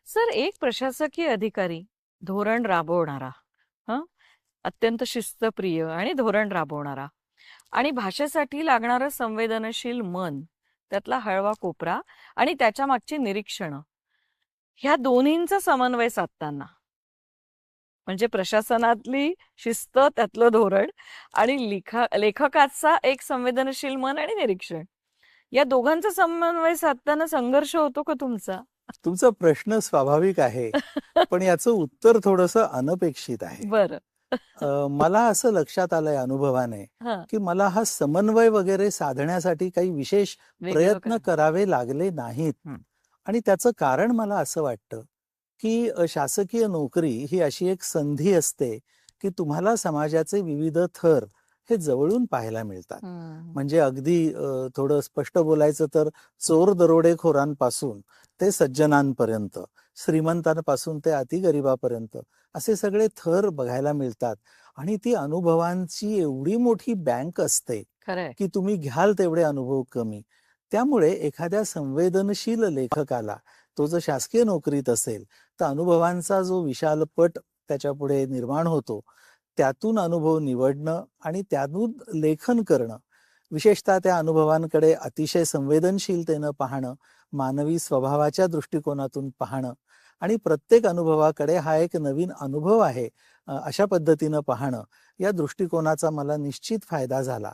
Sir, एक प्रशासकीय अधिकारी धोरण राबवणारा, हं, अत्यंत शिस्तप्रिय आणि धोरण राबवणारा आणि भाषेसाठी लागणारं संवेदनशील मन, त्यातला हळवा कोपरा आणि त्याच्या मागची निरीक्षणं, ह्या दोन्हींचा समन्वय साधताना म्हणजे प्रशासनातली शिस्त, त्यातलं धोरण आणि लेखकाचा एक संवेदनशील मन आणि निरीक्षण, या दोघांचा समन्वय साधताना संघर्ष होतो का तुमचा? तुमचा प्रश्न स्वाभाविक आहे, पण याचं उत्तर थोडंसं अनपेक्षित आहे. बरं. मला असं लक्षात आलंय अनुभवाने, हां, की मला हा समन्वय वगैरे साधण्यासाठी काही विशेष वेगळं प्रयत्न काय? करावे लागले नाहीत. हं. आणि त्याचं कारण मला असं वाटतं, की शासकीय नोकरी ही अशी एक संधी असते, की तुम्हाला समाजाचे विविध थर हे जवळून पाहायला मिळतात. हं. म्हणजे अगदी थोडं स्पष्ट बोलायचं तर चोर दरोडेखोरांपासून ते सज्जनांपर्यंत, श्रीमंतांपासून ते अतिगरीबापर्यंत असे सगळे थर बघायला मिळतात. आणि ती अनुभवांची एवढी मोठी बँक असते, खरंय. की तुम्ही घ्याल तेवढे अनुभव कमी. त्यामुळे एखाद्या संवेदनशील लेखकाला, तो जर शासकीय नोकरीत असेल, तर अनुभवांचा जो विशाल पट त्याच्यापुढे निर्माण होतो, त्यातून अनुभव निवडणं आणि त्यातून लेखन करणं, विशेषतः त्या अनुभवांकडे अतिशय संवेदनशीलतेनं पाहणं, मानवी स्वभावाच्या दृष्टिकोनातून पाहणं आणि प्रत्येक अनुभवाकडे हा एक नवीन अनुभव आहे, अशा पद्धतीनं पाहणं, या दृष्टिकोनाचा मला निश्चित फायदा झाला.